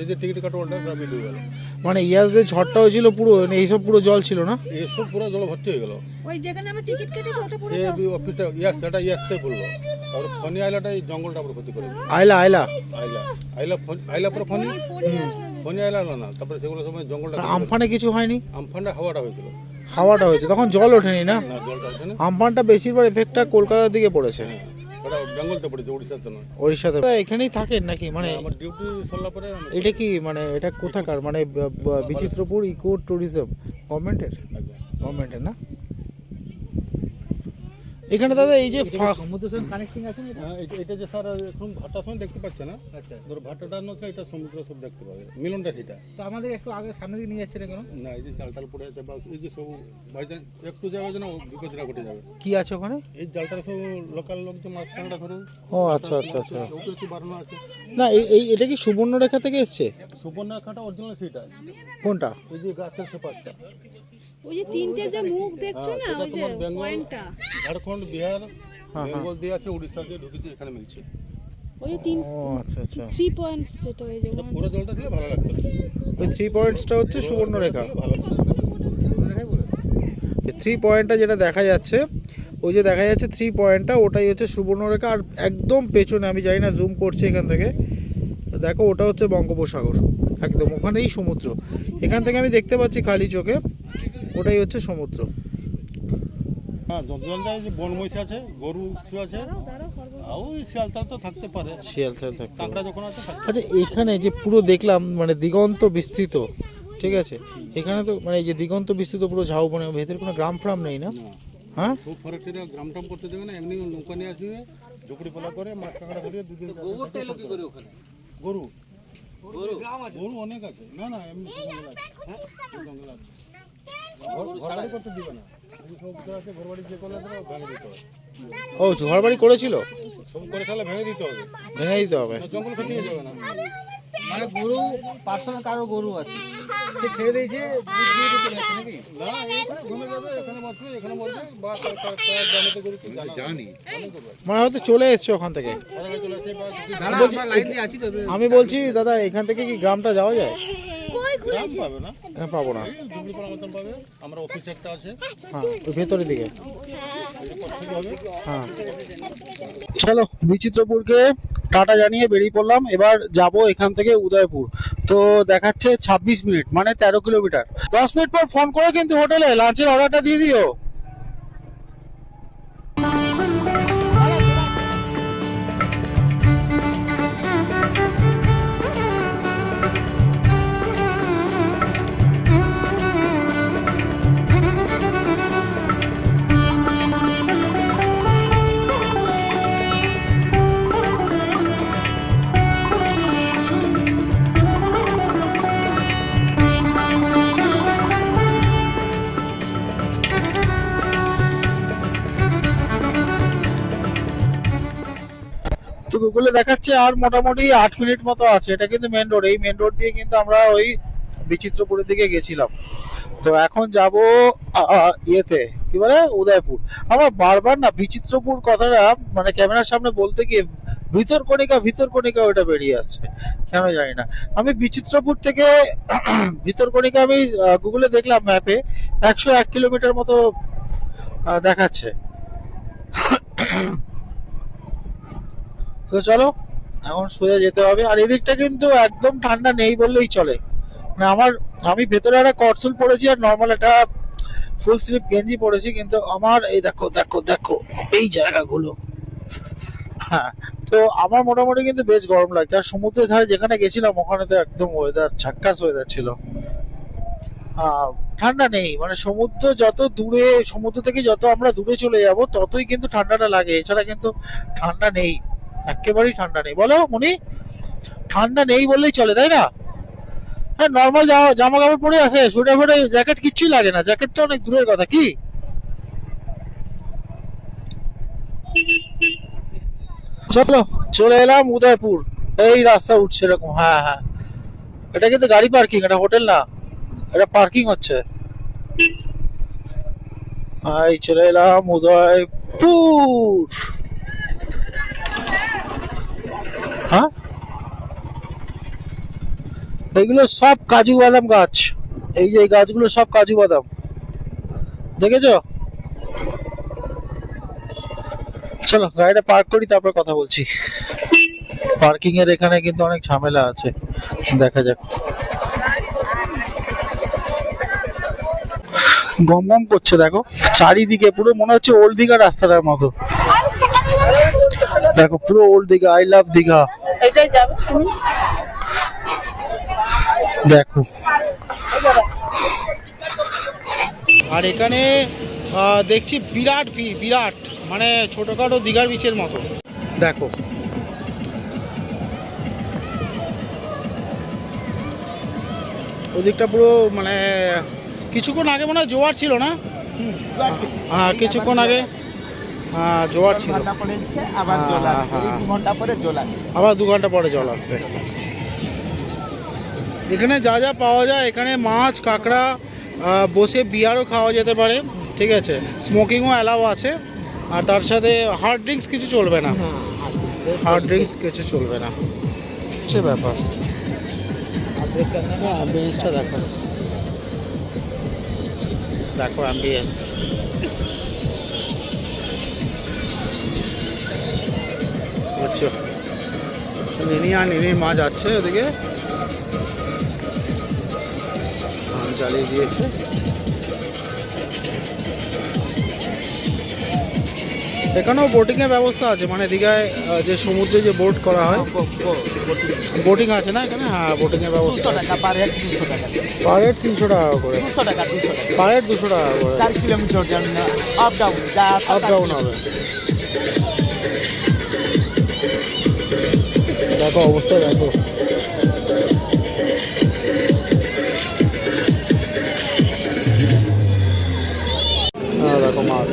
এই যে টিকিট কাটোয়াটা সবই ডুবে গেল। মানে ইয়াস যে ঝড়টা হয়েছিল পুরো এইসব পুরো জল ছিল না? এইসব পুরো জল ভর্তি হয়ে গেল। ওই যেখানে আমরা টিকিট কেটেছি ওটা পুরো সে অফিসটা সেটা ইয়াসতে বললো। আর ফনি আইলাটা এই জঙ্গলটা পুরো ক্ষতি করে দিল। আইলা আইলা পুরো ফনি ফোনে আসলো না। ফনি আইলা না, তারপরে সেগুলো সময় জঙ্গলটা আমফানে কিছু হয়নি? আমফানটা হাওয়াটা হয়েছিল। হাওয়াটা হয়েছে তখন জল ওঠেনি না? না, জলটা ওঠে না। আমফানটা বেশিরভাগ এফেক্টটা কলকাতার দিকে পড়েছে, ওটা বেঙ্গলতে পড়েছে, উড়িষ্যাতে নয়। ওড়িশাতে। এখানেই থাকেন নাকি? মানে আমার ডিউটি সরলা পরে এটা কি মানে এটা কোথাকার? মানে বিচিত্রপুর ইকো ট্যুরিজম গভর্নমেন্টের? গভর্নমেন্টের না? এখানে দাদা এই যে সমুদ্রের সঙ্গে কানেক্টিং আছে না? এটা যে স্যার এখন ভাটার সময় দেখতে পাচ্ছে না। আচ্ছা, ধরো ভাটাটা নয়, এটা সমুদ্র সব দেখতে পাবে, মিলনটা সেটা তো আমাদের একটু আগে সামনে দিকে নিয়ে যাচ্ছে না কেন? না। এই যে জালটাল পড়ে আছে বা এই যে সব বাইচান একটু যাবে যেন বিপদটা ঘটে যাবে। কি আছে ওখানে? এই জালটা সব লোকাল লোক যে মাছ কাঁকড়া ধরে। ও আচ্ছা আচ্ছা আচ্ছা। ওকে একটু বাড়ানো আছে। না এই এটা কি সুবর্ণরেখা থেকে এসছে? সুবর্ণরেখাটা অরিজিনাল সেটা। কোনটা? এই যে গাছের সে পাঁচটা। ওই যে তিনটে যে মুখ দেখছো না, সেটা ওই যে তোমার বেঙ্গল, পয়েন্টটা, ঝাড়খণ্ড, বিহার, বেঙ্গল দিয়ে আছে, উড়িষ্যা দিয়ে ঢুকিতে এখানে মিলছে। ওই যে তিন ও আচ্ছা আচ্ছা। 3 পয়েন্টস যেটা ওই যে এটা পুরো জলটা দিলে ভালো লাগতো। ওই 3 পয়েন্টসটা হচ্ছে সুবর্ণরেখা। ভালো লাগতো। 3 পয়েন্টটা যেটা দেখা যাচ্ছে, ওই যে দেখা যাচ্ছে 3 পয়েন্টটা, ওটাই হচ্ছে সুবর্ণরেখা। আর একদম পেছনে, আমি জানি না জুম করছি এখান থেকে, দেখো ওটা হচ্ছে বঙ্গোপসাগর, একদম ওখানেই সমুদ্র। এখান থেকে আমি দেখতে পাচ্ছি খালি চোখে, ওটাই হচ্ছে সমুদ্র। হ্যাঁ, জলটা যে বনমহিষ আছে, গরু কিছু আছে, আর ওই শিয়ালতাল তো থাকতে পারে, শিয়াল থাকতে পারে। কাঁকড়া যখন আছে থাকতে আচ্ছা, এখানে যে পুরো দেখলাম মানে দিগন্ত বিস্তৃত, ঠিক আছে, এখানে তো মানে এই যে দিগন্ত বিস্তৃত পুরো ঝাউবনে, ভেতরে কোনো গ্রাম ফ্রাম নেই না? হ্যাঁ, সব ফরেস্টেরা গ্রাম টাম করতে দেবে না, এমনি নৌকা নিয়ে আসবে, ঝুপড়ি পালা করে মাছ কাঁকড়া ধরে দুদিন। গোবরটা এলো কি করে ওখানে? গরু গরু অনেক আছে। না না, এমনি জঙ্গল আছে। হ্যাঁ, জঙ্গল আছে। ঘরবাড়ি করতে দিবে না, এই সব কিছু আছে, ঘরবাড়ি যে করলে দেবে ভেঙে দিতে হবে। ও ঝড়বাড়ি করেছিল, সব করে তাহলে ভেঙে দিতে হবে, ভেঙে দিতে হবে। না জঙ্গল ক্ষতি হয়ে যাবে না। মানে গরু পার্সোনাল কারো গরু আছে, সে ছেড়ে দিয়েছে, দুধ দিয়ে চলে যাচ্ছে নাকি? না, এখানে ঘুমে যাবে, এখানে বাঁচবে, এখানে মরবে, বা গ্রামেতে গরু কি জানি মানে হয়তো চলে এসছে ওখান থেকে। চলে আসে বা কিছু দাদা আমরা লাইন দিয়ে আছি তো। আমি বলছি দাদা, এখান থেকে কি গ্রামটা যাওয়া যায়? গ্রাম পাবে না, পাবো না। এই ঝুপড়ি পালা মতন পাবে। আমরা অফিস একটা আছে, হ্যাঁ, ওই ভেতরের দিকে। এটা করতে হবে। হ্যাঁ, চলো বিচিত্রপুরকে টাটা জানিয়ে বেরিয়ে পড়লাম। এবার যাব এখান থেকে উদয়পুর। তো দেখাচ্ছে 26 মিনিট, মানে 13 কিলোমিটার। 10 মিনিট পর ফোন করে কিন্তু হোটেলে লাঞ্চের অর্ডারটা দিয়ে দিও। তো গুগলে দেখাচ্ছে আর মোটামুটি 8 মিনিট মতো আছে। এটা কিন্তু মেন রোড, এই মেন রোড দিয়ে কিন্তু আমরা ওই বিচিত্রপুরের দিকে গেছিলাম। তো এখন যাব ইয়েতে কি বলে উদয়পুর। আমার বারবার না বিচিত্রপুর কথাটা মানে ক্যামেরার সামনে বলতে গিয়ে ভিতরকণিকা ওটা বেরিয়ে আসছে, কেন জানি না। আমি বিচিত্রপুর থেকে ভিতরকণিকা আমি গুগলে দেখলাম ম্যাপে 101 কিলোমিটার মতো দেখাচ্ছে। তো চলো এখন সোজা যেতে হবে। আর এদিকটা কিন্তু একদম ঠান্ডা নেই বললেই চলে। মানে আমি ভেতরে একটা কটসুল পরেছি আর নর্মাল একটা ফুল স্লিভ গেঞ্জি পরেছি, কিন্তু আমার এই দেখো দেখো দেখো এই জায়গাগুলো, হ্যাঁ, তো আমার মোটামুটি কিন্তু বেশ গরম লাগছে। আর সমুদ্রের ধারে যেখানে গেছিলাম ওখানে তো একদম ওয়েদার ঝাক্কাস ওয়েদার ছিল, ঠান্ডা নেই। মানে সমুদ্র থেকে যত আমরা দূরে চলে যাব ততই কিন্তু ঠান্ডাটা লাগে, এছাড়া কিন্তু ঠান্ডা নেই, একেবারেই ঠান্ডা নেই। বলো মনি, ঠান্ডা নেই বললেই চলে, তাই না? হ্যাঁ, নর্মাল জামা কাপড় পরে আছে, সোয়েটার ফোটার জ্যাকেট কিচ্ছুই লাগে না, জ্যাকেট তো অনেক দূরের কথা। কি চলো চলে এলাম উদয়পুর, এই রাস্তা উঠছে এরকম। হ্যাঁ হ্যাঁ, এটা কিন্তু গাড়ি পার্কিং, এটা হোটেল না, এটা পার্কিং হচ্ছে। এই চলে এলাম উদয়পুর। হ্যাঁ, এইগুলো সব কাজু বাদাম গাছ, এই যে এই গাছগুলো সব কাজু বাদাম, দেখেছো? চলো গাড়িটা পার্ক করি, তারপর কথা বলছি। পার্কিং এর এখানে কিন্তু অনেক ঝামেলা আছে, দেখা যাক। গম গম করছে, দেখো চারিদিকে পুরো মনে হচ্ছে ওল্ড দীঘা রাস্তাটার মতো। দেখো পুরো old Digha, I love Digha. দেখো, আর এখানে দেখছি বিরাট ভিড়, বিরাট, মানে ছোটখাটো দীঘার বিচের মতো। দেখো ওদিকটা পুরো মানে কিছুক্ষণ আগে মনে হয় জোয়ার ছিল না? হ্যাঁ কিছুক্ষণ আগে জোয়ার ছিল, আবার জল হ্যাঁ, আসবে, হ্যাঁ। 2 ঘন্টা পরে জল আসবে। আবার 2 ঘন্টা পরে জল আসবে। এখানে যা যা পাওয়া যায়, এখানে মাছ, কাঁকড়া, বসে বিয়ারও খাওয়া যেতে পারে, ঠিক আছে, স্মোকিংও অ্যালাউ আছে। আর তার সাথে হার্ড ড্রিঙ্কস কিছু চলবে না, হার্ড ড্রিঙ্কস কিছু চলবে না, হচ্ছে ব্যাপার। হ্যাঁ অ্যাম্বিয়েন্সটা দেখো, দেখো অ্যাম্বিয়েন্স। বুঝছো, নিনি আর নিনির মা যাচ্ছে ওদিকে, জ্বালিয়ে দিয়েছে। এখানেও বোটিং এর ব্যবস্থা আছে, মানে দীঘায় যে সমুদ্রে যে বোট করা হয়, বোটিং আছে না এখানে? হ্যাঁ বোটিং এর ব্যবস্থা 200 টাকা পার হেড, 200 টাকা, পার হেড 300 টাকা করে, 200 টাকা, 200 টাকা, পার হেড 200 টাকা করে, 4 কিলোমিটার জন্য আপ ডাউন, যা আপ ডাউন হবে। দেখো অবস্থা দেখো, হ্যাঁ দেখো মাছ।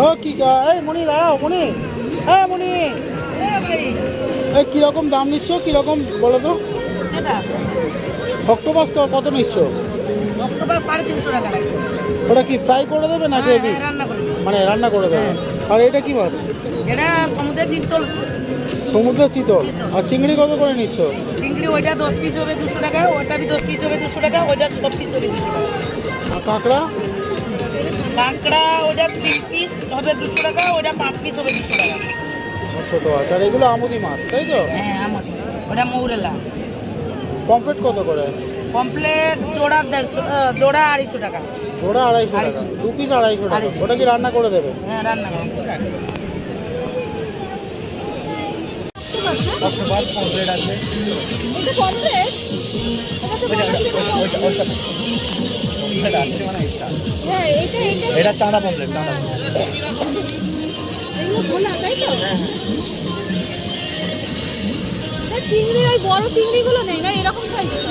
ও কি এই মনি দাঁড়াও, মনি, হ্যাঁ মনি, এই কিরকম দাম নিচ্ছ, কিরকম বলো তো? অক্টোপাস কত নিচ্ছ? অক্টোপাস 350 টাকা লাগে। ওটা কি ফ্রাই করে দেবে না গ্রেভি? রান্না করে দিই। মানে রান্না করে দেবে। আর এটা কি মাছ? এটা সমুদ্রের চিতল, সমুদ্রের চিতল। আর চিংড়ি কত করে নিচ্ছ? চিংড়ি ওইটা 10 পিস হবে 200 টাকা, ওইটা 10 পিস হবে 200 টাকা, ওইটা 6 পিস হবে 200 টাকা। আর কাঁকড়া? কাঁকড়া ওইটা 3 পিস হবে 200 টাকা, ওইটা 5 পিস হবে 200 টাকা। ছোট মাছ। আর এগুলো আমুদি মাছ, তাই তো? হ্যাঁ আমার ওটা মৌরেলা। পমফ্রেট কত করে? কমপ্লেট জোড়া 150, জোড়া 250 টাকা। জোড়া 250 টাকা, 2 পিস 250 টাকা। 250 ওটা কি রান্না করে দেবে? হ্যাঁ রান্না করে। অক্টোপাস পমফ্রেট আছে, পমফ্রেট আছে মানে এটা চাঁদা পমফ্রেট, চাঁদা চিংড়ি, ওই বড় চিংড়িগুলো নেই না, এরকম সাইজের?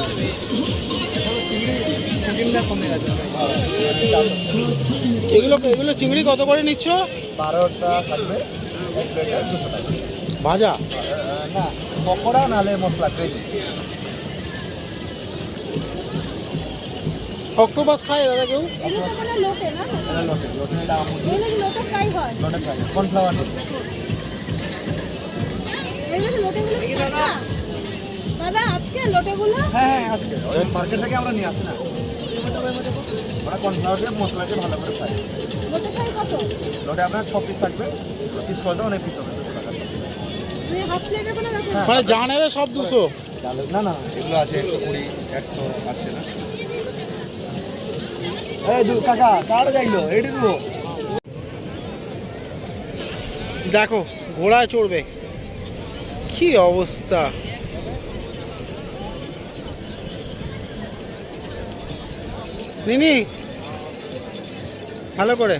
চিংড়িটা কমে গেছে। এগুলো চিংড়ি কত করে নিচ্ছ? 12টা থাকবে, এক প্লেটে 200 টাকা। ভাজা? না পকোড়া নালে মশলা গ্রেভি। অক্টোপাস খায় দাদা কেউ? এগুলো তো মানে লোটে না? এটা লোটে, লোটে এটা আমুদি, এগুলো কি লোটে ফ্রাই হয়? লোটে ফ্রাই, কর্নফ্লাওয়ার লোটে। এগুলো কি লোটেগুলো কি টাটকা? দাদা আজকে লোটেগুলো? হ্যাঁ হ্যাঁ আজকে ওই মার্কেট থেকে আমরা নিয়ে আসি না, ওরা কর্নফ্লাওয়ার দিয়ে মশলা দিয়ে ভালো করে ফ্রাই। লোটে ফ্রাই কত? লোটে আপনার 6 পিস থাকবে, পিস করতে অনেক পিস হবে 200 টাকা 6 পিস। মানে হাফ প্লেটের কোনো ব্যাপার না? মানে যা নেবে সব 200? না না এগুলো আছে 120, 100 আছে না। এই কাকা কাটা যাইলো এটি দেবো। দেখো ঘোড়ায় চড়বে, কি অবস্থা। নিনি ভালো করে।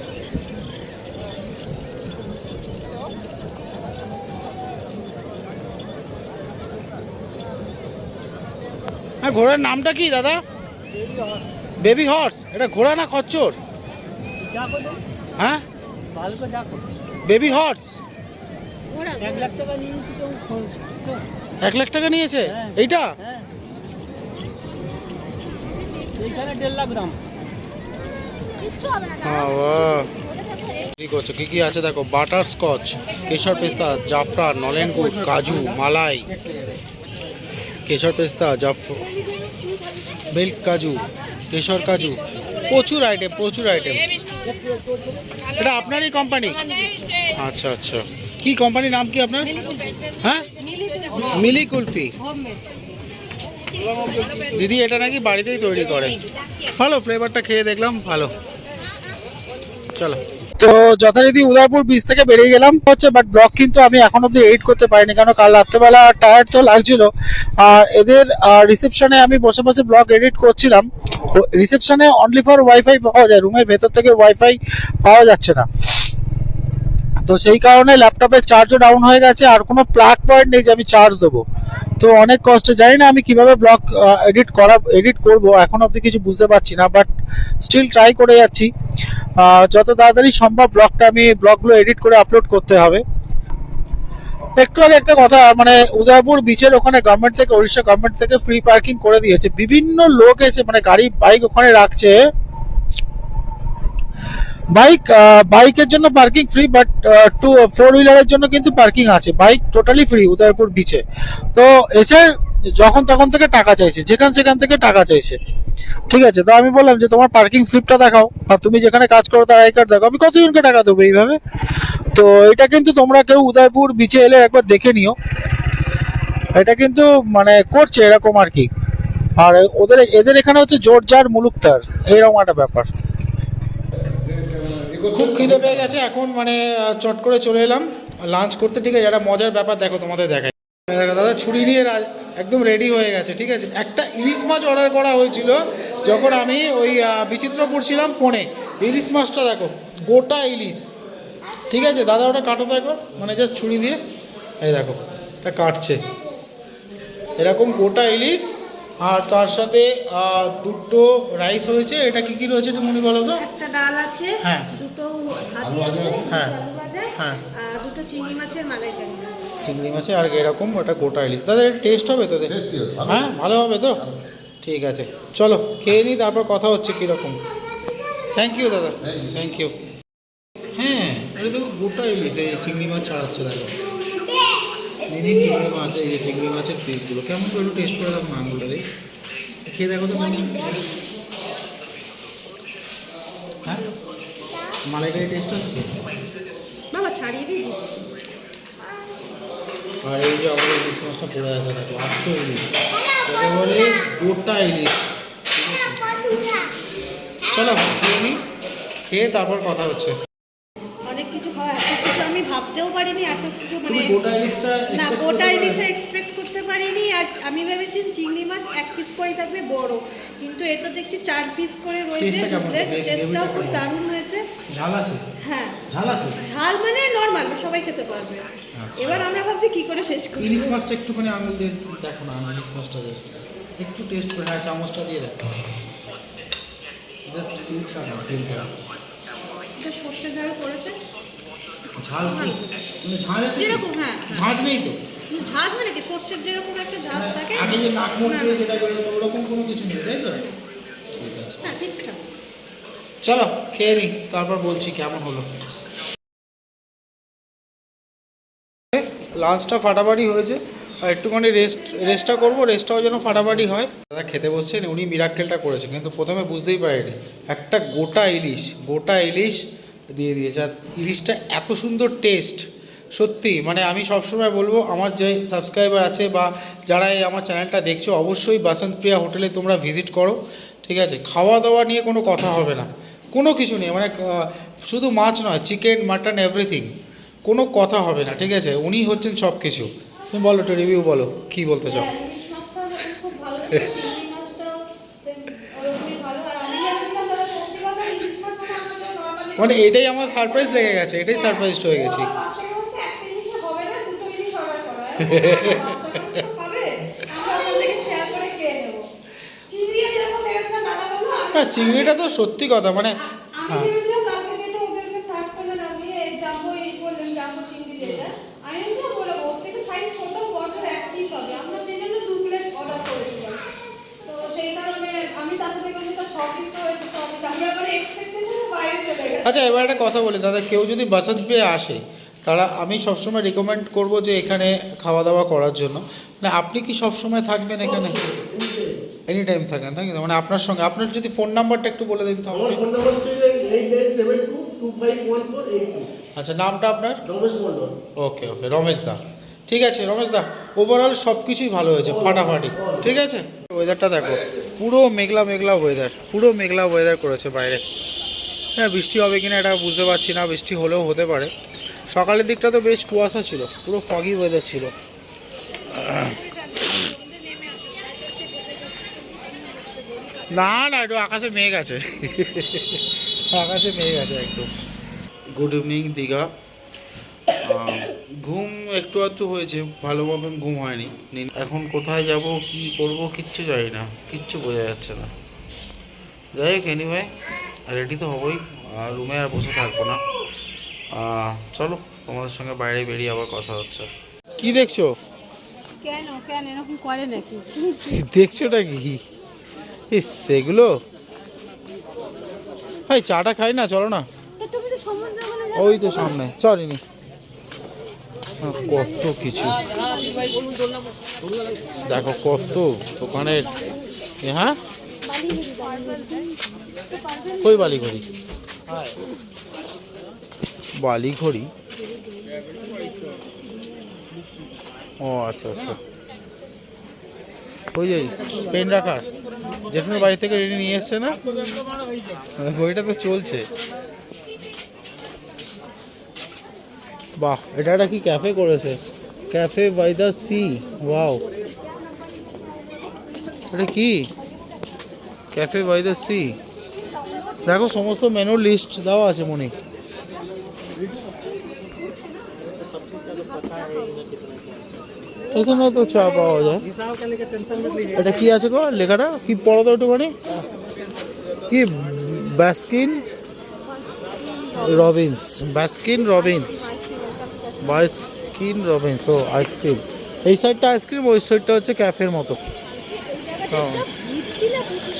হ্যাঁ ঘোড়ার নামটা কি দাদা? Baby horse. এটা ঘোড়া না খচ্চর? হ্যাঁ বেবি হর্স। 1 লাখ টাকা নিয়েছি তো। 1 লাখ টাকা নিয়েছে এইটা? এইখানে 1.5 লাখ দাম। কিচ্ছু হবে না দাদা। কি করছো? কি কি আছে দেখো, বাটার স্কচ, কেশর পেস্তা, জাফরান, নলেন গুড়, কাজু, মালাই, কেশর পেস্তা, মিল্ক কাজু, কেশর কাজু, প্রচুর আইটেম, প্রচুর আইটেম। এটা আপনারই কোম্পানি? আচ্ছা আচ্ছা, কি কোম্পানির নাম কি আপনার? হ্যাঁ, মিলি কুলফি। দিদি এটা নাকি বাড়িতেই তৈরি করে, ভালো ফ্লেভারটা খেয়ে দেখলাম, ভালো। চলো, তো যথারীতি উদয়পুর বিচ থেকে বেরিয়ে গেলাম হচ্ছে, বাট ব্লগ কিন্তু আমি এখন অব্দি এডিট করতে পারিনি, কারণ কাল রাত্রেবেলা টায়ার্ড তো লাগছিল। আর এদের রিসেপশনে আমি বসে বসে ব্লগ এডিট করছিলাম। রিসেপশনে অনলি ফর ওয়াইফাই পাওয়া যায়, রুমের ভেতর থেকে ওয়াইফাই পাওয়া যাচ্ছে না। তো সেই কারণে ল্যাপটপের চার্জও ডাউন হয়ে গেছে, আর কোনো প্লাগ পয়েন্ট নেই যে আমি চার্জ দেবো। তো অনেক কষ্ট, জানি না আমি কিভাবে ব্লগ এডিট করব, এখন অবধি কিছু বুঝতে পারছি না, বাট স্টিল ট্রাই করে যাচ্ছি। যত তাড়াতাড়ি সম্ভব ব্লগগুলো এডিট করে আপলোড করতে হবে। একটু আগে একটা কথা, মানে উদয়পুর বিচের ওখানে গভর্নমেন্ট থেকে, উড়িষ্যা গভর্নমেন্ট থেকে ফ্রি পার্কিং করে দিয়েছে। বিভিন্ন লোক এসে মানে গাড়ি বাইক ওখানে রাখছে। বাইকের জন্য পার্কিং ফ্রি, বাট 4 হুইলারের জন্য কিন্তু পার্কিং আছে। বাইক টোটালি ফ্রি উদয়পুর বিচে। তো এসে যখন তখন থেকে টাকা চাইছে, সেখান থেকে টাকা চাইছে। ঠিক আছে, তো আমি বললাম যে তোমার পার্কিং স্লিপটা দেখাও, বা তুমি যেখানে কাজ করো তার আই কার্ড দেখাও, আমি কতজনকে টাকা দেবো এইভাবে? তো এটা কিন্তু তোমরা কেউ উদয়পুর বিচে এলে একবার দেখে নিও, এটা কিন্তু মানে করছে এরকম আর কি। আর এদের এখানে হচ্ছে জোরজার মুলুকতার, এইরকম একটা ব্যাপার। খুব খিদে পেয়ে গেছে এখন, মানে চট করে চলে এলাম লাঞ্চ করতে। ঠিক আছে, একটা মজার ব্যাপার দেখো, তোমাদের দেখাই। দেখো দাদা ছুরি নিয়ে একদম রেডি হয়ে গেছে। ঠিক আছে, একটা ইলিশ মাছ অর্ডার করা হয়েছিল যখন আমি ওই বিচিত্রপুর ছিলাম ফোনে। ইলিশ মাছটা দেখো, গোটা ইলিশ। ঠিক আছে দাদা, ওটা কাটো তো একবার, মানে জাস্ট ছুরি দিয়ে, এই দেখো এটা কাটছে, এরকম গোটা ইলিশ। আর তার সাথে দুটো রাইস হয়েছে। এটা কি কি রয়েছে একটু মনে বলো তো? একটা ডাল আছে, হ্যাঁ, দুটো ভাজি আছে, হ্যাঁ, আলু ভাজা, হ্যাঁ, আর দুটো চিংড়ি মাছের মালাইকারি আছে। চিংড়ি মাছে, আর এরকম ওটা গোটা ইলিশ। দাদা এটা টেস্ট হবে তো? হ্যাঁ, ভালো হবে তো? ঠিক আছে, চলো খেয়ে নিই, তারপর কথা হচ্ছে কীরকম। থ্যাংক ইউ দাদা, থ্যাংক ইউ। হ্যাঁ, এটা তো গোটা ইলিশ, এই চিংড়ি মাছ ছাড়াচ্ছে দেখো, মিনি চিংড়ি মাছ। এই যে চিংড়ি মাছের পিসগুলো কেমন করে একটু টেস্ট করে দেখো, মাংসটা দিই, খেয়ে দেখো তো কেমন। হ্যাঁ, মালাইকারি টেস্ট আসছে বাবা, ছাড়িয়ে দিয়ে দিচ্ছি। আর এই যে আমাদের ইলিশ মাছটা পড়ে আছে দেখো, আস্ত ইলিশ, একেবারে গোটা ইলিশ। চলো খেয়ে নিই, খেয়ে তারপর কথা হচ্ছে। অনেক কিছু খাওয়া, এত কিছু আমি ভাবতেও পারিনি, এত কিছু তুমি মানে গোটা ইলিশটা না, গোটা ইলিশে এক্সপেক্ট করতে পারিনি। আর আমি ভেবেছি চিংড়ি মাছ 1 পিস করে থাকবে বড়, কিন্তু এটা দেখছি 4 পিস করে রয়েছে। টেস্টটা কেমন? টেস্টটাও খুব দারুণ হয়েছে। ঝাল আছে? হ্যাঁ, ঝাল আছে। ঝাল মানে নর্মাল, সবাই খেতে পারবে। এবার আমরা ভাবছি কি করে শেষ করি। ইলিশ মাছটা একটুখানি আঙুল দিয়ে দেখো না, ইলিশ মাছটা জাস্ট একটু টেস্ট করে, হ্যাঁ চামচটা দিয়ে দেখো, জাস্ট ফিলটা না, ফিলটা। এটা সর্ষে ঝাল করেছে, ঝাল কি? মানে ঝাল আছে? যেরকম, হ্যাঁ, ঝাঁঝ নেই তো? ঝাঁজ মানে কি, সর্ষের যেরকম একটা ঝাঁজ থাকে, আগে যে নাক মুখ দিয়ে যেটা বেরোতো ওরকম কোনো কিছু নেই, তাই তো? ঠিক আছে, না ঠিকঠাক। চলো খেয়ে নিই, তারপর বলছি কেমন হলো। লাঞ্চটা ফাটাফাটি হয়েছে, আর একটুখানি রেস্টটা করবো, রেস্টটাও যেন ফাটাফাটি হয়। দাদা খেতে বসছেন, উনি মিরাক্কেলটা করেছেন, কিন্তু প্রথমে বুঝতেই পারিনি, একটা গোটা ইলিশ দিয়ে দিয়েছে। আর ইলিশটা এত সুন্দর টেস্ট, সত্যি মানে আমি সবসময় বলবো, আমার যে সাবস্ক্রাইবার আছে বা যারা এই আমার চ্যানেলটা দেখছো, অবশ্যই বাসন্ত প্রিয়া হোটেলে তোমরা ভিজিট করো। ঠিক আছে, খাওয়া দাওয়া নিয়ে কোনো কথা হবে না, কোনো কিছু নেই, মানে শুধু মাছ নয়, চিকেন, মাটন, এভরিথিং, কোনো কথা হবে না। ঠিক আছে, উনি হচ্ছেন সব কিছু। তুমি বলো, একটু রিভিউ বলো, কী বলতে চাও? ইলিশ মাছটাও যখন খুব ভালো ছিল, চিংড়ি মাছটাও সেম ওরকমই ভালো। আর আমি ভেবেছিলাম দাদা সত্যি কথা, ইলিশ মাছ মানে আমাদের নর্মালি মানে এটাই আমার সারপ্রাইজ লেগে গেছে, এটাই সারপ্রাইজড হয়ে গেছি। বাচ্চাকে হচ্ছে একটা ইলিশে হবে না, দুটো ইলিশ অর্ডার করা হয়। বাচ্চারা তো খাবে, আমরা ওখান থেকে শেয়ার করে খেয়ে নেবো। চিংড়ি যেরকম ভেবেছিলাম দাদা বললো, না চিংড়িটা তো সত্যি কথা, মানে আমি ভেবেছিলাম কালকে যেটা ওদেরকে সার্ভ করলেন আপনি, জাম্বো ইলিশ বললেন, জাম্বো চিংড়ি যেটা, আমি ভেবেছিলাম বলবো ওর থেকে সাইজ ছোট, বড় 1 পিস হবে। আমরা সেই জন্য 2 প্লেট অর্ডার করেছিলাম। তো সেই কারণে আমি তারপর দেখলাম যেটা 6 পিস হয়েছে, তো আমরা মানে এক্সপেকটেশনের বাইরে চলে গেছে। আচ্ছা এবার একটা কথা বলি দাদা, কেউ যদি বাসন্ত প্রিয়া আসে, তারা আমি সবসময় রিকমেন্ড করব যে এখানে খাওয়া দাওয়া করার জন্য। না আপনি কি সব সময় থাকবেন এখানে? এনি টাইম থাকেন তাই না? মানে আপনার সঙ্গে আপনার যদি ফোন নাম্বারটা একটু বলে দিন তো আমার আমাকে। ফোন নাম্বার হচ্ছে 8972251482। আচ্ছা, নামটা আপনার? রমেশ মন্ডল। ওকে ওকে, রমেশ দা। ঠিক আছে রমেশ দা, ওভারঅল সব কিছুই ভালো হয়েছে, ফাটাফাটি। ঠিক আছে, ওয়েদারটা দেখো, পুরো মেঘলা মেঘলা ওয়েদার, পুরো মেঘলা ওয়েদার করেছে বাইরে। হ্যাঁ, বৃষ্টি হবে কিনা এটা বুঝতে পারছি না, বৃষ্টি হলেও হতে পারে। সকালের দিকটা তো বেশ কুয়াশা ছিল, পুরো ফগি ওয়েদার ছিল। না না, একটু আকাশে মেঘ আছে, আকাশে মেঘ আছে একদম। Good evening Digha. ঘুম একটু আধটু হয়েছে, ভালো মতন ঘুম হয়নি। এখন কোথায় যাব কি করব কিচ্ছু জানি না, কিচ্ছু বোঝা যাচ্ছে না। যাই হোক, এনিওয়ে রেডি তো হবই, আর রুমে আর বসে থাকবো না। চলো, তোমাদের সঙ্গে বাইরে বেরিয়ে আবার কথা হচ্ছে। কি দেখছো? কেন কেন এরকম করে নাকি? দেখছোটা কি? সেগুলো ভাই, চাটা খাই না, চলো না। তুমি তো সমুদ্র ওই তো সামনে, চলিনি। কত কিছু দেখো, কত দোকানের। হ্যাঁ, কই বালিঘড়ি? বালিঘড়ি, ও আচ্ছা আচ্ছা, ওই যে পেন রাখার যেখানে বাড়ি থেকে রেডি নিয়ে এসছে না, ওইটা তো চলছে। বাহ, এটা একটা কি ক্যাফে করেছে, cafe by the sea. Wow, এটা কি ক্যাফে বাই দ্য সি? দেখো, সমস্ত মেনুর লিস্ট দেওয়া আছে মনে। এখানে তো চা পাওয়া যায়। এটা কি আছে গো লেখাটা, কি পড়ো তো একটুখানি? কি Baskin Robbins, Baskin Robbins, Baskin Robbins, ও আইসক্রিম। এই সাইডটা আইসক্রিম, ওই সাইডটা হচ্ছে ক্যাফের মতো।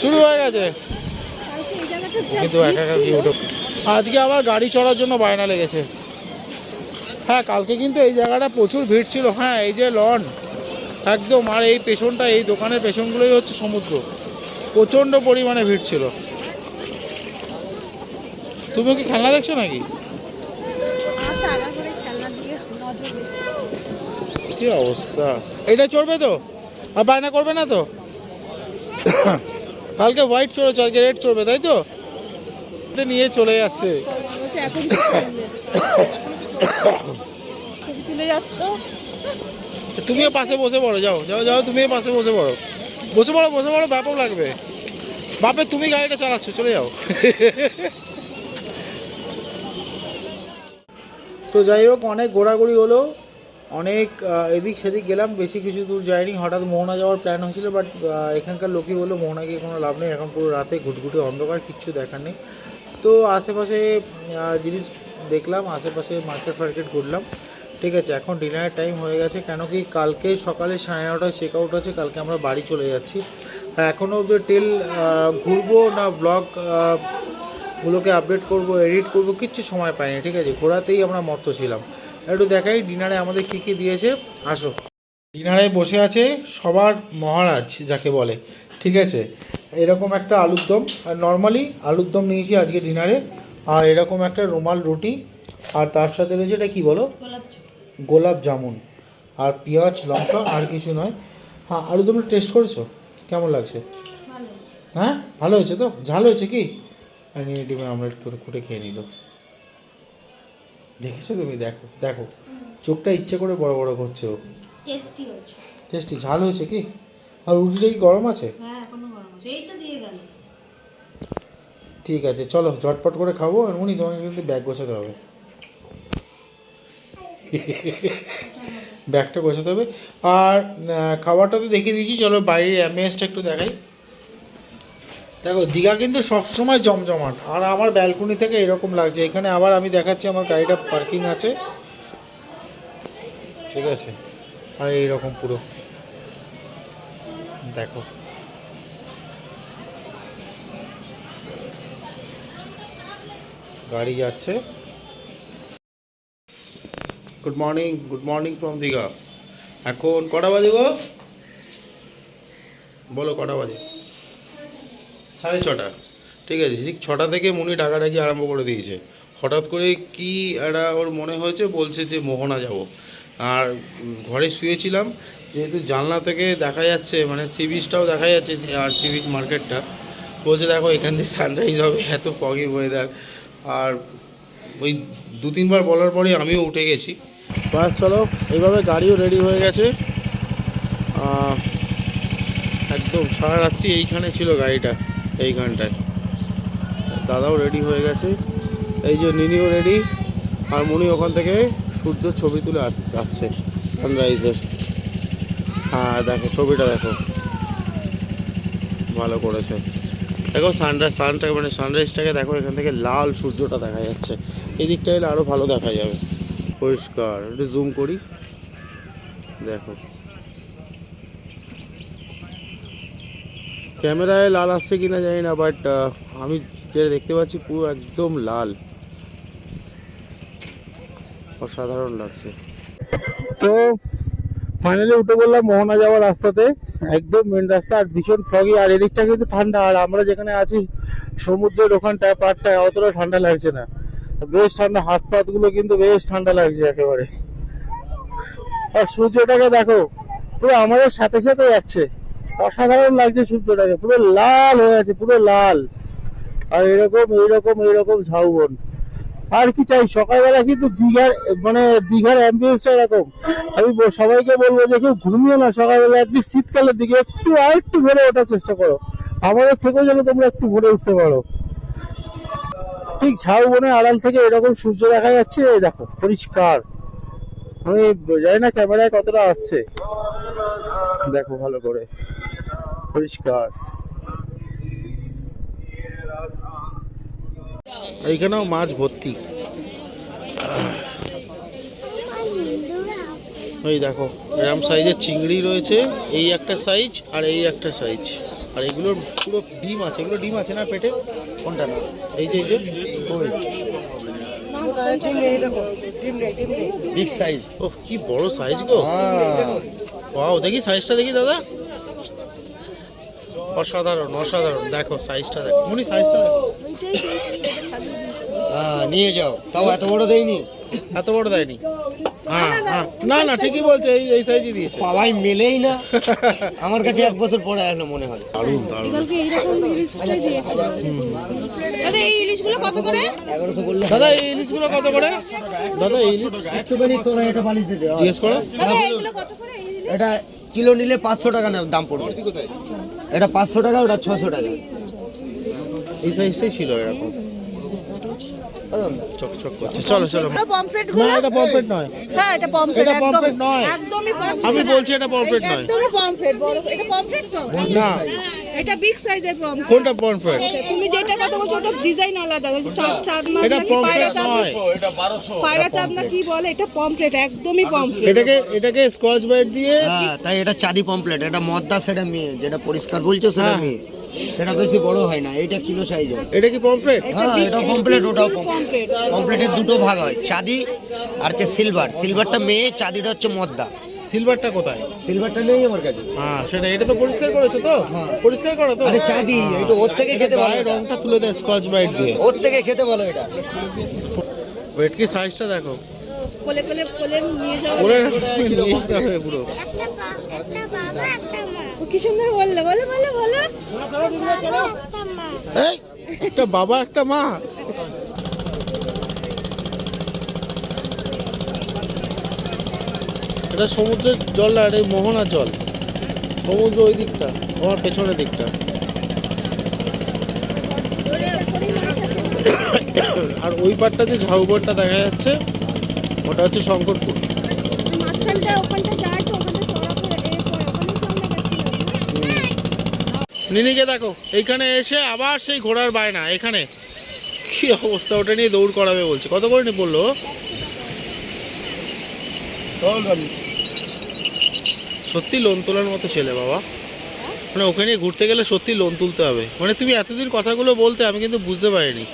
শুরু হয়ে গেছে কিন্তু একা একা কি ওঠো। আজকে আবার গাড়ি চড়ার জন্য বায়না লেগেছে। হ্যাঁ, কালকে কিন্তু এই জায়গাটা প্রচুর ভিড় ছিল। হ্যাঁ, এই যে লন একদম, আর এই পেছনটা, এই দোকানের পেছনগুলোই হচ্ছে সমুদ্র, প্রচণ্ড পরিমাণে ভিড় ছিল। তুমি কি খেলনা দেখছো নাকি? কি অবস্থা, এটা চড়বে তো? আর বায়না করবে না তো? কালকে হোয়াইট চড়েছে, আজকে রেড চড়বে, তাই তো? নিয়ে চলে যাচ্ছে। তুলে যাচ্ছ, তুমিও পাশে বসে পড়ো, যাও যাও যাও, তুমিও পাশে বসে পড়ো, বসে পড়ো বসে পড়ো, ব্যাপক লাগবে। বাপে তুমি গাড়িটা চালাচ্ছ, চলে যাও। তো যাই হোক, অনেক ঘোরাঘুরি হলো, অনেক এদিক সেদিক গেলাম, বেশি কিছু দূর যাইনি। হঠাৎ মোহনা যাওয়ার প্ল্যান হয়েছিল, বাট এখানকার লোকই বললো মোহনা গিয়ে কোনো লাভ নেই, এখন পুরো রাতে ঘুটঘুটে অন্ধকার, কিচ্ছু দেখার নেই। তো আশেপাশে জিনিস দেখলাম, আশেপাশে মার্কেট ফার্কেট ঘুরলাম। ঠিক আছে, এখন ডিনারের টাইম হয়ে গেছে, কেন কি কালকে সকালে 9:30টায় চেক আউট আছে, কালকে আমরা বাড়ি চলে যাচ্ছি। এখনও অবধি টেল ঘুরবো না ব্লগ গুলোকে আপডেট করব, এডিট করব, কিচ্ছু সময় পাইনি। ঠিক আছে, ঘোরাতেই আমরা মত্ত ছিলাম। একটু দেখাই ডিনারে আমাদের কী কী দিয়েছে, আসো। ডিনারে বসে আছে সবার মহারাজ যাকে বলে, ঠিক আছে, এরকম একটা আলুর দম, আর নর্মালি আলুর দম নিয়েছি আজকে ডিনারে, আর এরকম একটা রুমাল রুটি, আর তার সাথে রয়েছে এটা কী বলো, গোলাপ জামুন, আর পেঁয়াজ লঙ্কা, আর কিছু নয়। হ্যাঁ, আলুর দমটা টেস্ট করেছো, কেমন লাগছে? হ্যাঁ, ভালো হয়েছে তো? ঝাল হয়েছে কি? ডিমের অমলেট করে কুটে খেয়ে নিল, দেখেছো তুমি? দেখো দেখো, চোখটা ইচ্ছে করে বড় বড় করছে ও। টেস্টি হচ্ছে, টেস্টি, ঝাল হয়েছে কি? আর রুটিটা কি গরম আছে? হ্যাঁ এখনো গরম আছে, এই তো দিয়ে গেল। ঠিক আছে, চলো ঝটপট করে খাবো। আর উনি তোমাকে কিন্তু ব্যাগ গোছাতে হবে, ব্যাগটা গোছাতে হবে। আর খাবারটা তো দেখিয়ে দিয়েছি, চলো বাইরের অ্যাম্বিয়েন্সটা একটু দেখাই। দেখো, দীঘা কিন্তু সবসময় জমজমাট, আর আমার ব্যালকনি থেকে এরকম লাগছে। এখানে আবার আমি দেখাচ্ছি, আমার গাড়িটা পার্কিং আছে, ঠিক আছে, আর এইরকম পুরো দেখো, গাড়ি যাচ্ছে। Good morning from Digha. এখন কটা বাজে গো? বলো কটা বাজে? 6:30। ঠিক আছে, ঠিক 6টা থেকে মুনি ডাকাডাকি আরম্ভ করে দিয়েছে। হঠাৎ করে কি একটা ওর মনে হয়েছে, বলছে যে মোহনা যাব। আর ঘরে শুয়েছিলাম, যেহেতু জানলা থেকে দেখা যাচ্ছে মানে সি বিচটাও দেখা যাচ্ছে, আর সি বিচ মার্কেটটা। বলছে দেখো এখান থেকে সানরাইজ হবে, এত ফগি ওয়েদার। আর ওই 2-3 বার বলার পরে আমিও উঠে গেছি। বাস চলো, এইভাবে গাড়িও রেডি হয়ে গেছে। একদম সারা রাত্রি এইখানে ছিল গাড়িটা, এইখানটায়। দাদাও রেডি হয়ে গেছে, এই যে নিনিও রেডি। আর মুনি ওখান থেকে সূর্যের ছবি তুলে আসছে সানরাইজের। হ্যাঁ দেখো ছবিটা দেখো, ভালো করেছে। দেখো সানটা মানে সানরাইজটাকে দেখো, এখান থেকে লাল সূর্যটা দেখা যাচ্ছে। এই দিকটা এলে আরও ভালো দেখা যাবে, পরিষ্কার। একটু জুম করি, দেখো ক্যামেরায় লাল আসছে কিনা জানি না, বাট আমি যেটা দেখতে পাচ্ছি পুরো একদম লাল, অসাধারণ লাগছে। তো ফাইনালি উঠে বললাম মোহনা যাওয়ার রাস্তাতে, একদম মেন রাস্তা, আর ভীষণ ফগি। আর এদিকটা কিন্তু ঠান্ডা, আর আমরা যেখানে আছি সমুদ্রের ওখানটায় পাড়টায় অতটা ঠান্ডা লাগছে না, বেশ ঠান্ডা। হাত পাতগুলো কিন্তু বেশ ঠান্ডা লাগছে একেবারে। আর সূর্যটাকে দেখো পুরো আমাদের সাথে সাথে যাচ্ছে, অসাধারণ লাগছে সূর্যটাকে, পুরো লাল হয়ে আছে, পুরো লাল। আর এইরকম ঝাউবন। আর কি চাই, সকালবেলা কিন্তু দীঘার অ্যাম্বিয়েন্সটা এরকম। আমি সবাইকে বলবো যে কেউ ঘুমিও না সকালবেলা, একটু শীতকালের দিকে একটু ভোরে ওঠার চেষ্টা করো। আমাদের থেকেও যেন তোমরা একটু ভোরে উঠতে পারো। ঠিক ঝাউবনের আড়াল থেকে এরকম সূর্য দেখা যাচ্ছে, এই দেখো পরিষ্কার। আমি জানি না ক্যামেরায় কতটা আসছে, দেখো ভালো করে, পরিষ্কার। এইখানেও মাছ ভর্তি, ওই দেখো এরকম সাইজের চিংড়ি রয়েছে, এই একটা সাইজ আর এই একটা সাইজ। আর এগুলোর পুরো ডিম আছে, এগুলো ডিম আছে না পেটে? কোনটা না, এই যে বিগ সাইজ। ও কি বড় সাইজ গো! ওয়াও, দেখি সাইজটা দেখি দাদা, অসাধারণ অসাধারণ। দেখো সাইজটা দেখো মুনি, সাইজটা দেখো। নিয়ে যাও, তাও এত বড় দেয়নি, এত বড় দেয়নি। হ্যাঁ হ্যাঁ, না না ঠিকই বলছে, এই সাইজই দিয়েছে। সবাই মেলেই না, আমার কাছে 1 বছর পরে আসলো মনে হয়। দারুণ দারুণ। দাদা এই ইলিশগুলো কত করে? 1100 বললে। দাদা এই ইলিশগুলো কত করে? দাদা এই ইলিশ একটুখানি তোরা এটা বালিশ দিয়ে দে। জিজ্ঞেস করো। দাদা এইগুলো কত করে? এটা কিলো নিলে 500 টাকা দাম পড়বে। এটা 500 টাকা, ওটা 600 টাকা। এই সাইজটাই ছিল এরকম, চকচক করছে। চলো চলো। এটা পমফ্রেট না গুলো? এটা পমফ্রেট নয়, হ্যাঁ এটা পমফ্রেট। এটা পমফ্রেট নয়, একদমই পমফ্রেট। আমি বলছি এটা পমফ্রেট নয়। একদমই পমফ্রেট বড়। এটা পমফ্রেট তো? না, এটা বিগ সাইজের পমফ্রেট। কোনটা পমফ্রেট? তুমি যেটা কথা বলছো ওটা ডিজাইন আলাদা, চাঁদ মাছ এটা নাকি পায়রা পমফ্রেট চাঁদ? নয়, পায়রা চাঁদ না কি বলে, এটা পমফ্রেট, একদমই পমফ্রেট। এটাকে স্কচ ব্রাইট দিয়ে। হ্যাঁ, তাই এটা চাঁদি পমপ্লেট, এটা মদ্দা, সেটা মেয়ে। যেটা পরিষ্কার বলছো সেটা মেয়ে, সেটা বেশি বড় হয় না, এটা কিলো সাইজ হয়। এটা কি পমফ্রেট? হ্যাঁ এটা পমপ্লেট, ওটাও পমপ্লেট। পমপ্লেটের দুটো ভাগ হয়, চাঁদি আর হচ্ছে সিলভার। সিলভারটা মেয়ে, চাঁদিটা হচ্ছে মদ্দা। সিলভারটা কোথায়? সিলভারটা নেই আমার কাছে। হ্যাঁ সেটা, এটা তো পরিষ্কার করেছো তো? পরিষ্কার করো তো। আরে চাঁদি, এটা ওর থেকে খেতে ভালো, গায়ের রংটা তুলে দেয় স্কচ ব্রাইট দিয়ে, ওর থেকে খেতে ভালো এটা। ভেটকি সাইজটা দেখো, কোলে নিয়ে যাও। ওরে নিয়ে যেতে হবে পুরো। ও কি সুন্দর বললো, বলো বলো বলো। এই একটা বাবা একটা মা। এটা সমুদ্রের জল না, এটা মোহনার জল। সমুদ্র ওই দিকটা, আমার পেছনের দিকটা। আর ওই পাটটা যে ঝাউবনটা দেখা যাচ্ছে, ওটা হচ্ছে শঙ্করপুর। মাঝখানটা ওখানটা যায় তো, ওখানটা চড়া করে ওখানে নিনিকে দেখো এইখানে এসে আবার সেই ঘোড়ার বায়না। এখানে কি অবস্থা, ওটা নিয়ে দৌড় করাবে বলছে। কত করে নি বললো? সত্যি লোন তোলার মতো ছেলে বাবা, মানে ওখানে নিয়ে ঘুরতে গেলে সত্যি লোন তুলতে হবে। মানে তুমি এতদিন কথাগুলো বলতে আমি কিন্তু বুঝতে পারিনি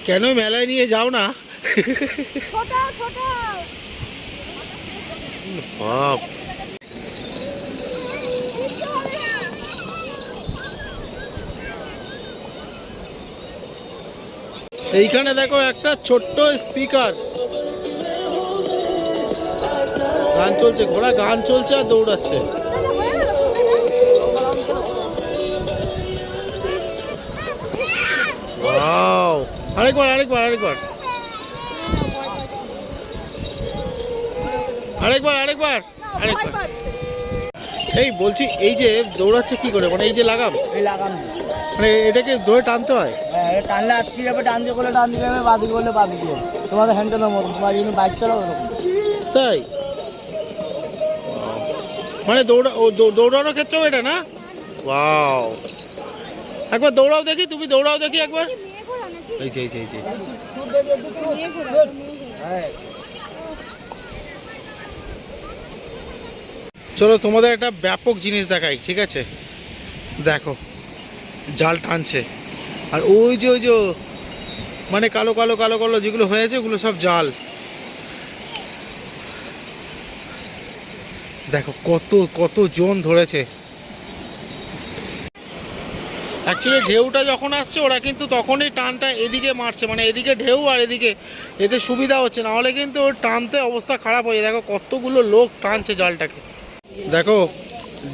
কেন মেলায় নিয়ে যাও না। ছোট ছোট। বাপ, এইখানে দেখো একটা ছোট্ট স্পিকার, গান চলছে, ঘোড়া গান চলছে আর দৌড়াচ্ছে। ওয়াও, আরেকবার আরেকবার আরেকবার আরেকবার আরেকবার আরেকবার। এই বলছি, এই যে দৌড়াচ্ছে কি করে, মানে এই যে লাগাম, এই লাগাম মানে এটাকে ধরে টানতে হয়? হ্যাঁ, টানলে আটকে যাবে, ডান দিকে করলে ডান দিকে যাবে, বাঁ দিকে করলে বাঁ দিকে যাবে। তোমাদের হ্যান্ডেলের মতো, তোমার যিনি বাইক চালাও ওরকম। তাই? মানে দৌড়ানোর ক্ষেত্রেও এটা না? ওয়াও, একবার দৌড়াও দেখি, তুমি দৌড়াও দেখি একবার। এই যে এই যে এই যে চলো তোমাদের একটা ব্যাপক জিনিস দেখাই, ঠিক আছে? দেখো, জাল টানছে, আর ওই যে মানে কালো কালো কালো কালো যেগুলো হয়েছে ওগুলো সব জাল। দেখো কত কত জন ধরেছে। অ্যাকচুয়ালি ঢেউটা যখন আসছে ওরা কিন্তু তখনই টানটা এদিকে মারছে, মানে এদিকে ঢেউ আর এদিকে, এতে সুবিধা হচ্ছে, না হলে কিন্তু ওর টানতে অবস্থা খারাপ হয়ে যায়। দেখো কতগুলো লোক টানছে জালটাকে। দেখো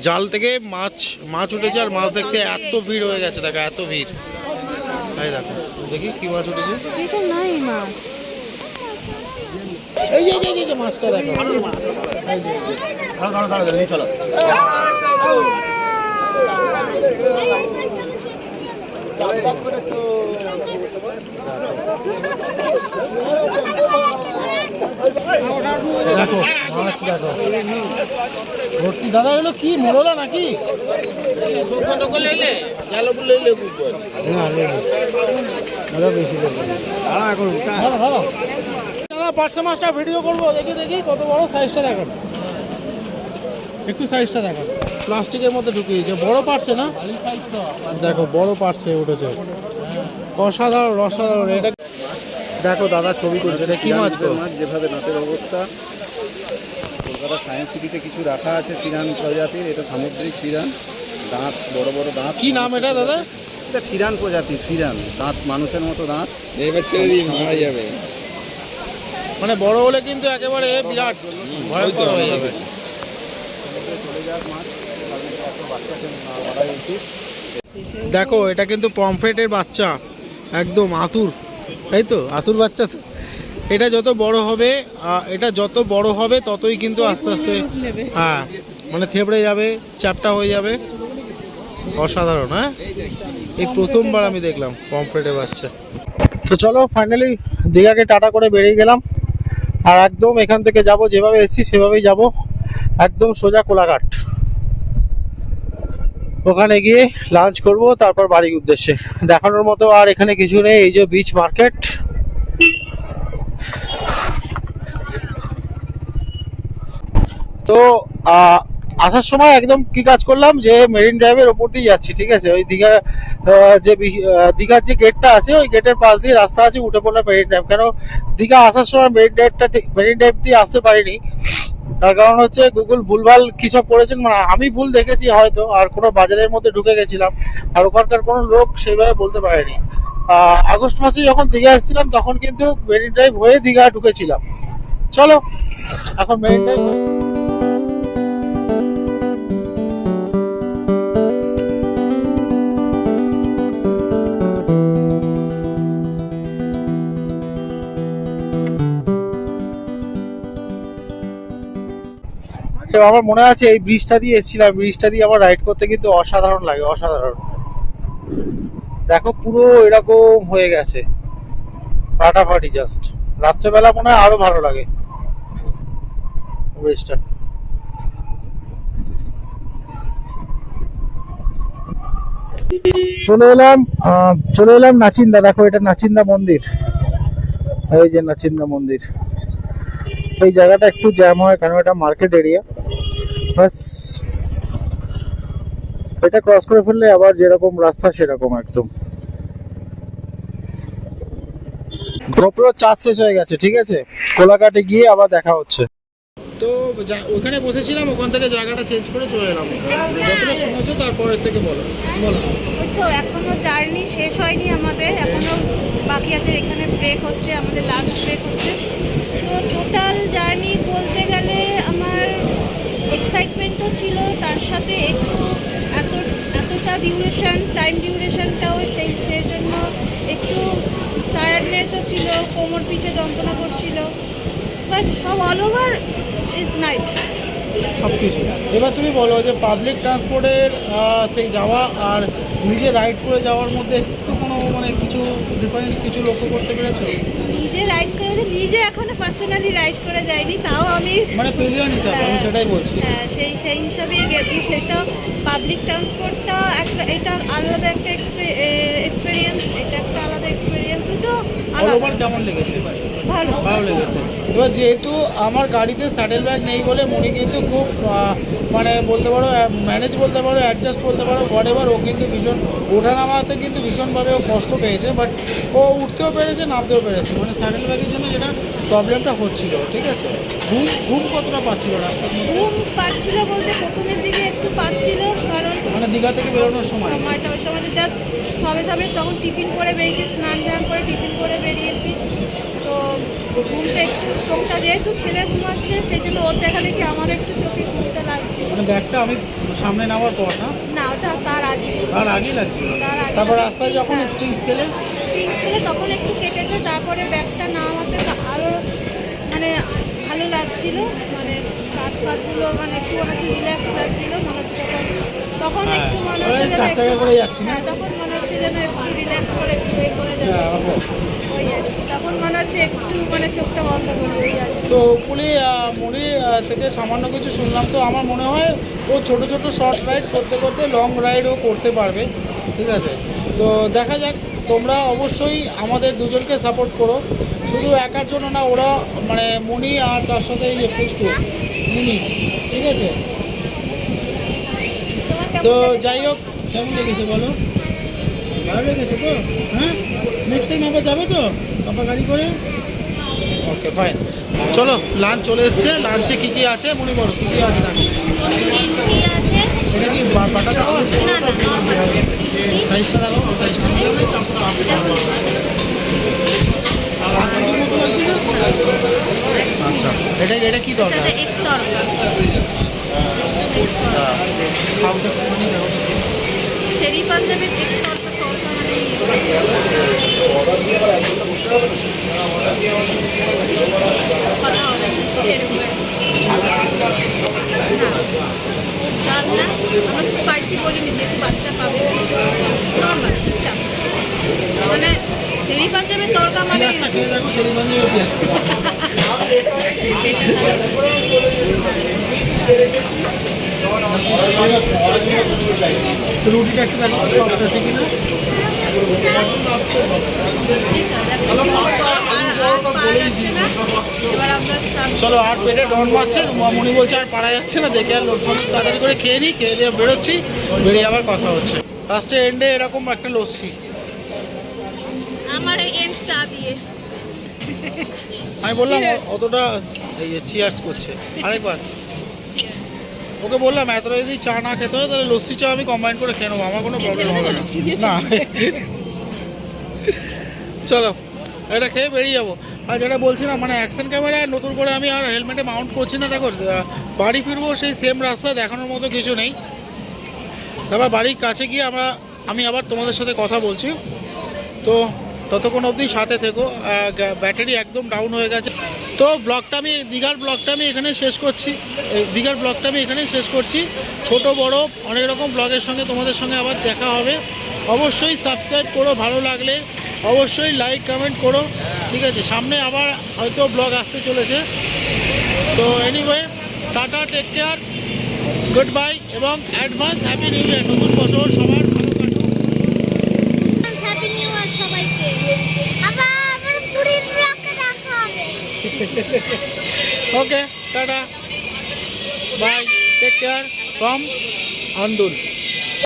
জাল থেকে মাছ উঠেছে, আর মাছ দেখতে এত ভিড় হয়ে গেছে। দেখো এত ভিড়, এই দেখো দেখি কি মাছ উঠেছে। এই যে মাছটা দেখো, চলো দেখো মাছ, দেখো ভর্তি। দাদা এগুলো কি মোড়লা নাকি? পার্সে মাছটা ভিডিও করবো, দেখি দেখি কত বড় সাইজটা। দেখান একটু সাইজটা, দেখান। প্লাস্টিকের মধ্যে ঢুকিয়েছে, বড় পার্সে না? দেখো বড় পার্সে উঠেছে, অসাধারণ অসাধারণ। এটা দেখো দাদা ছবি করছে, এটা কি মাছ? যেভাবে দাঁতের অবস্থা, কলকাতা সায়েন্স সিটিতে কিছু রাখা আছে ফিরান প্রজাতির, এটা সামুদ্রিক ফিরান, দাঁত বড় বড় দাঁত। কি নাম এটা দাদা? এটা ফিরান প্রজাতি, ফিরান, দাঁত মানুষের মতো দাঁত। এবার ছেড়ে দিন, মারা যাবে। মানে বড় হলে কিন্তু একেবারে বিরাট ভয়ঙ্কর হয়ে যাবে। দেখো এটা কিন্তু পমফ্রেটের বাচ্চা, একদম আতুর, তাই তো? আতুর বাচ্চা তো। এটা যত বড় হবে ততই কিন্তু আস্তে আস্তে, হ্যাঁ মানে থেবড়ে যাবে, চ্যাপটা হয়ে যাবে। অসাধারণ। হ্যাঁ, এই প্রথমবার আমি দেখলাম পমফ্রেটের বাচ্চা। তো চলো ফাইনালি দীঘাকে টাটা করে বেরিয়ে গেলাম, আর একদম এখান থেকে যাব যেভাবে এসেছি সেভাবেই যাব, একদম সোজা কোলাঘাট। ওখানে গিয়ে লাঞ্চ করব, তারপর বাড়ির উদ্দেশ্যে। দেখানোর মতো আর এখানে কিছু নেই। এই যে বিচ মার্কেট, তো আসার সময় একদম কি কাজ করলাম, যে মেরিন ড্রাইভের ওপর দিয়ে যাচ্ছি, ঠিক আছে? ওই দীঘার যে গেটটা আছে, ওই গেটের পাশ দিয়ে রাস্তা আছে, উঠে পড়লাম মেরিন ড্রাইভ। কেন দীঘা আসার সময় মেরিন ড্রাইভ দিয়ে আসতে পারিনি, তার কারণ হচ্ছে গুগল ভুলভাল কি সব করেছেন, মানে আমি ভুল দেখেছি হয়তো, আর কোনো বাজারের মধ্যে ঢুকে গেছিলাম, আর ওখানকার কোনো লোক সেইভাবে বলতে পারেনি। আগস্ট মাসে যখন দীঘা এসেছিলাম তখন কিন্তু মেরিন ড্রাইভ হয়ে দীঘা ঢুকেছিলাম। চলো এখন মেরিন ড্রাইভ। আমার মনে আছে এই ব্রিজটা দিয়ে এসেছিলাম, ব্রিজটা দিয়ে আমার রাইড করতে কিন্তু অসাধারণ লাগে, অসাধারণ। দেখো পুরো এরকম হয়ে গেছে, ফাটাফাটি। জাস্ট রাত্রেবেলা মনে হয় আরো ভালো লাগে ব্রিজটা। চলে এলাম নাচিন্দা। দেখো এটা নাচিন্দা মন্দির, এই যে নাচিন্দা মন্দির। এই জায়গাটা একটু জ্যাম হয় কারণ এটা মার্কেট এরিয়া। বাস এটা ক্রস করে ফেললে আবার যেরকম রাস্তা সেরকম একদম। গোপ্রো চার্জ শেষ হয়ে গেছে, ঠিক আছে? কোলাঘাটে গিয়ে আবার দেখা হচ্ছে। তো ওখানে বসেছিলাম, ওখান থেকে জায়গাটা চেঞ্জ করে চলে এলাম। যতটা শুনেছো তারপরের থেকে বলো। ওই তো এখনো জার্নি শেষ হয়নি আমাদের, এখনো বাকি আছে। এখানে ব্রেক হচ্ছে, আমাদের লাঞ্চ ব্রেক হচ্ছে। তো টোটাল জার্নি বলতে গেলে আমার এক্সাইটমেন্টও ছিল, তার সাথে একটু এতটা টাইম ডিউরেশনটাও সেই জন্য একটু টায়ার্ডনেসও ছিল, কোমর পিঠে যন্ত্রণা করছিল। বাট সব অল ওভার ইজ নাইস। সব কিছু। এবার তুমি বলো যে পাবলিক ট্রান্সপোর্টের সেই যাওয়া আর নিজে রাইড করে যাওয়ার মধ্যে একটু কোনো মানে কিছু ডিফারেন্স কিছু লক্ষ্য করতে পেরেছো? নিজে রাইড করে, নিজে এখনো পার্সোনালি রাইড করে যাইনি, তাও আমি মানে পেলিয়ন হিসাবে আমি সেটাই বলছি। হ্যাঁ সেই হিসাবেই গেছি। সেটা পাবলিক ট্রান্সপোর্টটা এটা আলাদা একটা এক্সপিরিয়েন্স, এটা একটা আলাদা এক্সপিরিয়েন্স, দুটো অল আলাদা। ওভার কেমন লেগেছে? ভালো ভালো লেগেছে। এবার যেহেতু আমার গাড়িতে স্যাডেল ব্যাগ নেই বলে মনি কিন্তু খুব মানে বলতে পারো ম্যানেজ বলতে পারো, অ্যাডজাস্ট বলতে পারো, হোয়াটএভার, ও কিন্তু ভীষণ ওঠা নামাতে কিন্তু ভীষণভাবে ও কষ্ট পেয়েছে। বাট ও উঠতেও পেরেছে, নামতেও পেরেছে। মানে স্যাডেল ব্যাগের জন্য যেটা প্রবলেমটা হচ্ছিল, ঠিক আছে। ঘুম কতটা পাচ্ছিল রাস্তার মধ্যে? ঘুম পাচ্ছিল বলতে প্রথমের দিকে একটু পাচ্ছিল, কারণ মানে দীঘা থেকে বেরোনোর সময় সময়টা ওই সময় জাস্ট সবে তখন টিফিন করে বেরিয়েছি, স্নান টান করে টিফিন করে বেরিয়েছি। তো ঘুমটা একটু, চোখটা যেহেতু ছেলে ঘুমাচ্ছে সেই জন্য ওর দেখা দেখি আমার একটু চোখে ঘুমটা লাগছে। মানে ব্যাগটা আমি সামনে নেওয়ার পর না, ওটা তার আগে আগেই লাগছিল। তার আগে। তারপর রাস্তায় যখন স্ট্রিংস খেলে তখন একটু কেটেছে, তারপরে ব্যাগটা নামাতে আরও মানে ভালো লাগছিল, মানে কাঁধগুলো মানে একটু মনে হচ্ছে রিল্যাক্স লাগছিল, মনে হচ্ছে তখন একটু মনে হচ্ছে যেন চার চাকা করে যাচ্ছি না? হ্যাঁ, তখন মনে হচ্ছে যেন একটু রিল্যাক্স করে একটু এ করে যাচ্ছে ওই আর কি। তখন মনে হচ্ছে একটু মানে চোখটা বন্ধ করে ওই আর কি। তো পুলি মুড়ি থেকে সামান্য কিছু শুনলাম, তো আমার মনে হয় ও ছোট ছোট শর্ট রাইড করতে করতে লং রাইডও করতে পারবে, ঠিক আছে। তো দেখা যাক, তোমরা অবশ্যই আমাদের দুজনকে সাপোর্ট করো, শুধু একার জন্য না। ওরা মানে মনি আর তার সাথে এই যে পুচকু মুনি, ঠিক আছে। তোমার কেমন তো লেগেছে? যাই হোক, কেমন লেগেছে বলো? ভালো লেগেছে তো? হ্যাঁ, নেক্সট টাইম আবার যাবে তো পাপা গাড়ি করে? ওকে ফাইন, চলো লাঞ্চ চলে এসছে। লাঞ্চে কী কী আছে মনে করো, কী কী আছে দেখো। তন্দুরি আছে, এটা কি বাটা খাওয়া আছে? না নর্মাল সাইজটা দেখো, সাইজটা আচ্ছা। এটা কি দরকার? এক তরকা খাওয়াটা মানে দেখো। সেরি পাঞ্জাবের এক তরকা মানে কথা হবে ঝাল না, আমরা স্পাইসি বলিনি যেহেতু বাচ্চা পাবে, নর্মাল ঠিকঠাক। মানে সেরি পাঞ্জাবের তরকা মানে পেঁয়াজটা খেয়ে দেখো, সেরি পাঞ্জাবের পেঁয়াজ। রুটিটা একটু দেখো সফট আছে কিনা। চলো, আর পেটে ডন মারছে, মনি বলছে আর পারা যাচ্ছে না, দেখে আর সব তাড়াতাড়ি করে খেয়ে নিই, খেয়ে দিয়ে বেরোচ্ছি, বেরিয়ে আবার কথা হচ্ছে। লাস্টে এন্ডে এরকম একটা লস্যি আমার এন্ড চা দিয়ে আমি বললাম অতটা চিয়ার্স করছে। আরেকবার ওকে বললাম এতটা যদি চা না খেতে হয় তাহলে লস্যি চা আমি কম্বাইন করে খেয়ে নেবো, আমার কোনো প্রবলেম হবে না। না চলো এটা খেয়ে বেরিয়ে যাবো। আর যেটা বলছিলাম মানে অ্যাকশন ক্যামেরায় নতুন করে আমি আর হেলমেটে মাউন্ট করছি না। দেখো বাড়ি ফিরবো সেই সেম রাস্তা, দেখানোর মতো কিছু নেই। তারপর বাড়ির কাছে গিয়ে আমি আবার তোমাদের সাথে কথা বলছি। তো ততক্ষণ অবধি সাথে থেকো। ব্যাটারি একদম ডাউন হয়ে গেছে। তো দীঘার ব্লগটা আমি এখানে শেষ করছি। ছোট বড় অনেক রকম ব্লগের সঙ্গে তোমাদের সঙ্গে আবার দেখা হবে। অবশ্যই সাবস্ক্রাইব করো, ভালো লাগলে অবশ্যই লাইক কমেন্ট করো, ঠিক আছে। সামনে আবার হয়তো ব্লগ আসতে চলেছে। তো anyway, tata, take care, good bye এবং অ্যাডভান্স হ্যাপি নিউ ইয়ার। নতুন বছর সবার ভালো কাটুক। হ্যাপি নিউ ইয়ার সবাইকে। আবার পুরীর ব্লগে দেখা হবে। Okay, tata, bye, take care from Andul.